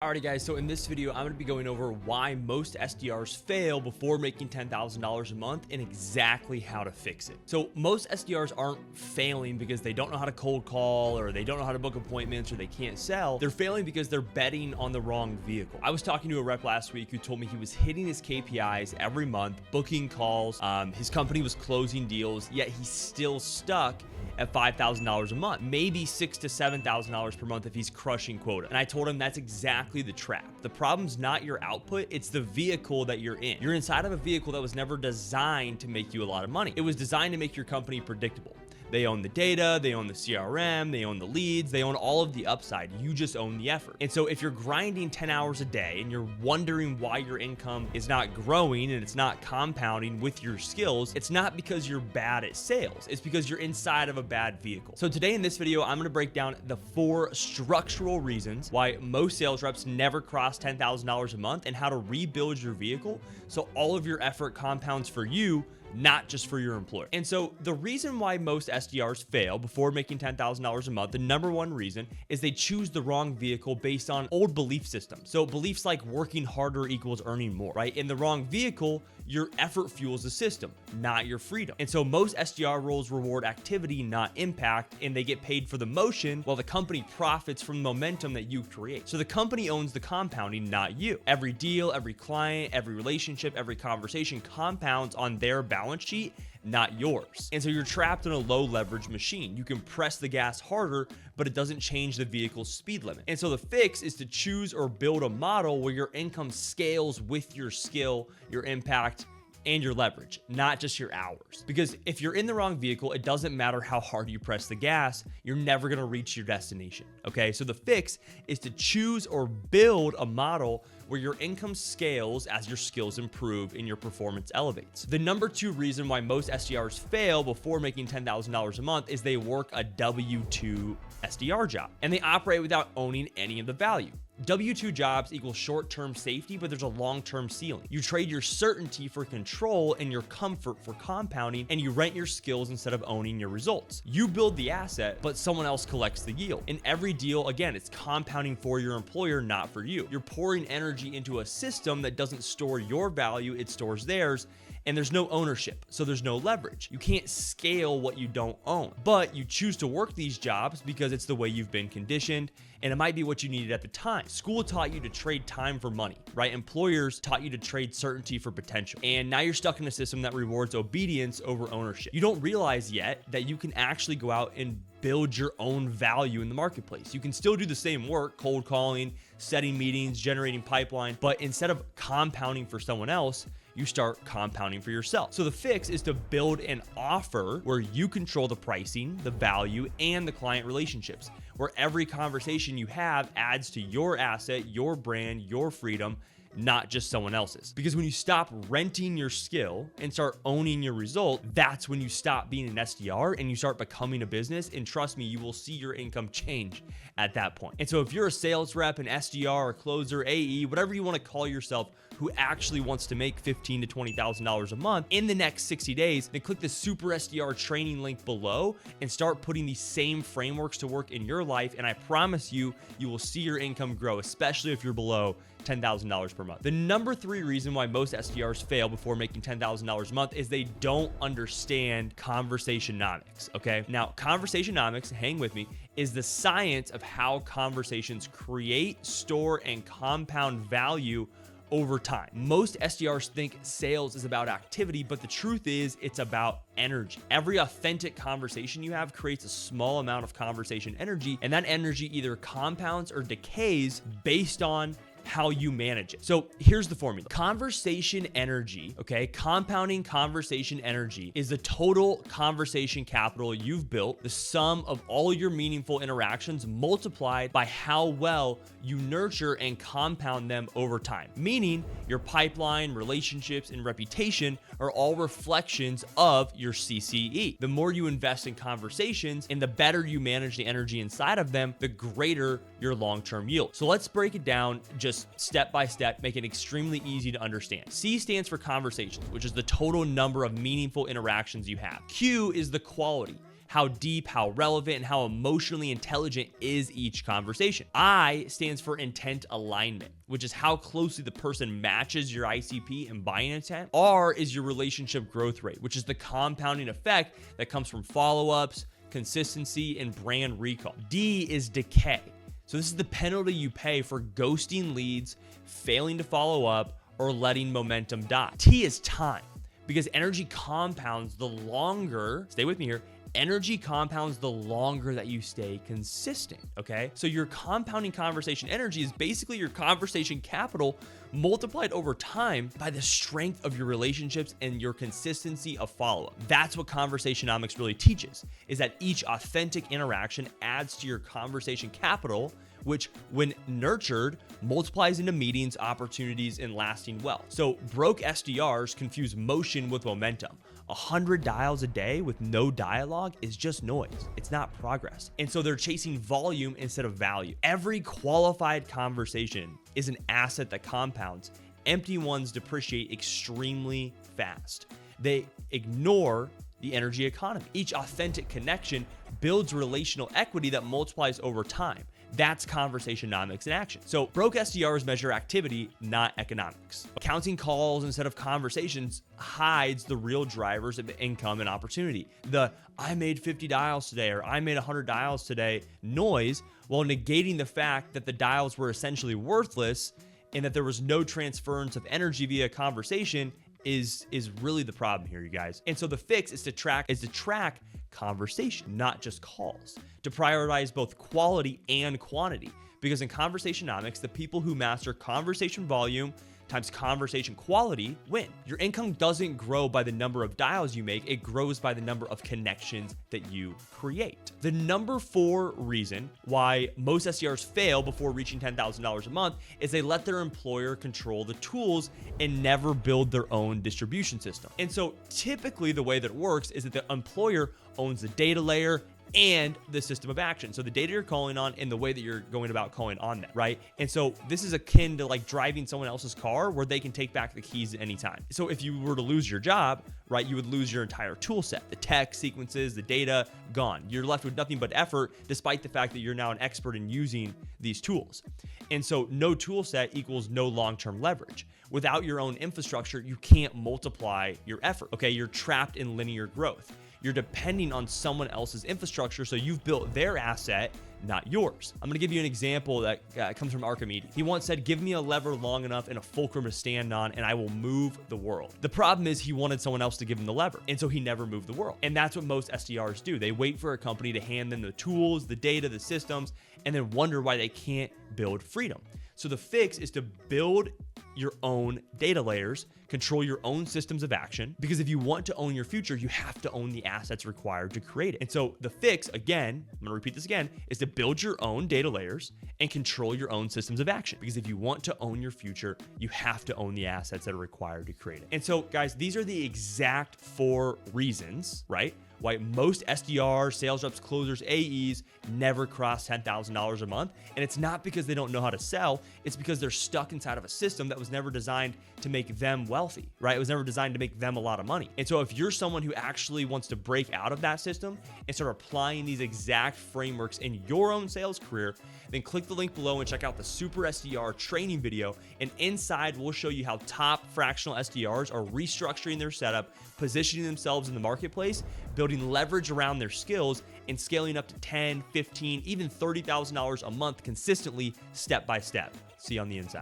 Alrighty guys, so in this video, I'm going to be going over why most SDRs fail before making $10,000 a month and exactly how to fix it. So most SDRs aren't failing because they don't know how to cold call or they don't know how to book appointments or they can't sell. They're failing because they're betting on the wrong vehicle. I was talking to a rep last week who told me he was hitting his KPIs every month, booking calls, his company was closing deals, yet he's still stuck at $5,000 a month, maybe $6,000 to $7,000 per month if he's crushing quota. And I told him that's exactly the trap. The problem's not your output, it's the vehicle that you're in. You're inside of a vehicle that was never designed to make you a lot of money. It was designed to make your company predictable. They own the data, they own the CRM, they own the leads, they own all of the upside. You just own the effort. And so if you're grinding 10 hours a day and you're wondering why your income is not growing and it's not compounding with your skills, it's not because you're bad at sales. It's because you're inside of a bad vehicle. So today in this video, I'm going to break down the 4 structural reasons why most sales reps never cross $10,000 a month and how to rebuild your vehicle so all of your effort compounds for you, not just for your employer. And so the reason why most SDRs fail before making $10,000 a month, the number one reason is they choose the wrong vehicle based on old belief systems. So beliefs like working harder equals earning more, right? In the wrong vehicle, your effort fuels the system, not your freedom. And so most SDR roles reward activity, not impact, and they get paid for the motion while the company profits from the momentum that you create. So the company owns the compounding, not you. Every deal, every client, every relationship, every conversation compounds on their balance sheet, not yours. And so you're trapped in a low leverage machine. You can press the gas harder, but it doesn't change the vehicle's speed limit. And so the fix is to choose or build a model where your income scales with your skill, your impact, and your leverage, not just your hours. Because if you're in the wrong vehicle, it doesn't matter how hard you press the gas, you're never gonna reach your destination, okay? So the fix is to choose or build a model where your income scales as your skills improve and your performance elevates. The number 2 reason why most SDRs fail before making $10,000 a month is they work a W-2 SDR job and they operate without owning any of the value. W-2 jobs equal short-term safety, but there's a long-term ceiling. You trade your certainty for control and your comfort for compounding, and you rent your skills instead of owning your results. You build the asset, but someone else collects the yield. In every deal, again, it's compounding for your employer, not for you. You're pouring energy into a system that doesn't store your value, it stores theirs, and there's no ownership, so there's no leverage. You can't scale what you don't own, but you choose to work these jobs because it's the way you've been conditioned, and it might be what you needed at the time. School taught you to trade time for money, right? Employers taught you to trade certainty for potential. And now you're stuck in a system that rewards obedience over ownership. You don't realize yet that you can actually go out and build your own value in the marketplace. You can still do the same work, cold calling, setting meetings, generating pipeline, but instead of compounding for someone else, you start compounding for yourself. So the fix is to build an offer where you control the pricing, the value, and the client relationships, where every conversation you have adds to your asset, your brand, your freedom, not just someone else's. Because when you stop renting your skill and start owning your result, that's when you stop being an SDR and you start becoming a business. And trust me, you will see your income change at that point. And so if you're a sales rep, an SDR, a closer, AE, whatever you want to call yourself, who actually wants to make $15,000 to $20,000 a month in the next 60 days, then click the Super SDR training link below and start putting these same frameworks to work in your life. And I promise you, you will see your income grow, especially if you're below $10,000 per month. The number 3 reason why most SDRs fail before making $10,000 a month is they don't understand conversationomics, okay? Now, conversationomics, hang with me, is the science of how conversations create, store, and compound value over time. Most SDRs think sales is about activity, but the truth is it's about energy. Every authentic conversation you have creates a small amount of conversation energy, and that energy either compounds or decays based on how you manage it. So here's the formula. Conversation energy, okay? Compounding conversation energy is the total conversation capital you've built, the sum of all your meaningful interactions multiplied by how well you nurture and compound them over time. Meaning your pipeline, relationships, and reputation are all reflections of your CCE. The more you invest in conversations and the better you manage the energy inside of them, the greater your long-term yield. So let's break it down just step by step, make it extremely easy to understand. C stands for conversations, which is the total number of meaningful interactions you have. Q is the quality. how deep, how relevant, and how emotionally intelligent is each conversation. I stands for intent alignment, which is how closely the person matches your ICP and buying intent. R is your relationship growth rate, which is the compounding effect that comes from follow-ups, consistency, and brand recall. D is decay. So this is the penalty you pay for ghosting leads, failing to follow up, or letting momentum die. T is time, because energy compounds the longer, stay with me here, energy compounds the longer that you stay consistent, okay? So your compounding conversation energy is basically your conversation capital multiplied over time by the strength of your relationships and your consistency of follow-up. That's what conversationomics really teaches, is that each authentic interaction adds to your conversation capital, which when nurtured multiplies into meetings, opportunities, and lasting wealth. So broke SDRs confuse motion with momentum. 100 dials a day with no dialogue is just noise. It's not progress. And so they're chasing volume instead of value. Every qualified conversation is an asset that compounds. Empty ones depreciate extremely fast. They ignore the energy economy. Each authentic connection builds relational equity that multiplies over time. That's conversationomics in action. So broke SDRs measure activity, not economics. Counting calls instead of conversations hides the real drivers of income and opportunity. The I made 50 dials today or I made 100 dials today noise, while negating the fact that the dials were essentially worthless and that there was no transference of energy via conversation is really the problem here, you guys. And so the fix is to track conversation, not just calls, to prioritize both quality and quantity. Because in conversationomics, the people who master conversation volume times conversation quality win. Your income doesn't grow by the number of dials you make, it grows by the number of connections that you create. The number 4 reason why most SDRs fail before reaching $10,000 a month is they let their employer control the tools and never build their own distribution system. And so typically the way that it works is that the employer owns the data layer and the system of action. So the data you're calling on and the way that you're going about calling on that, right? And so this is akin to like driving someone else's car where they can take back the keys at any time. So if you were to lose your job, right, you would lose your entire tool set, the tech, sequences, the data, gone. You're left with nothing but effort, despite the fact that you're now an expert in using these tools. And so no tool set equals no long-term leverage. Without your own infrastructure, you can't multiply your effort, okay? You're trapped in linear growth. You're depending on someone else's infrastructure, so you've built their asset, not yours. I'm gonna give you an example that comes from Archimedes. He once said, give me a lever long enough and a fulcrum to stand on, and I will move the world. The problem is he wanted someone else to give him the lever, and so he never moved the world. And that's what most SDRs do. They wait for a company to hand them the tools, the data, the systems, and then wonder why they can't build freedom. So the fix is to build your own data layers, control your own systems of action, because if you want to own your future, you have to own the assets required to create it. And so the fix, again, I'm gonna repeat this again, is to build your own data layers and control your own systems of action. Because if you want to own your future, you have to own the assets that are required to create it. And so guys, these are the exact 4 reasons, right, why most SDRs, sales reps, closers, AEs never cross $10,000 a month. And it's not because they don't know how to sell, it's because they're stuck inside of a system that was never designed to make them wealthy, right? It was never designed to make them a lot of money. And so if you're someone who actually wants to break out of that system and start applying these exact frameworks in your own sales career, then click the link below and check out the Super SDR training video. And inside, we'll show you how top fractional SDRs are restructuring their setup, positioning themselves in the marketplace, building leverage around their skills, and scaling up to $10, $15, even $30,000 a month consistently, step by step. See you on the inside.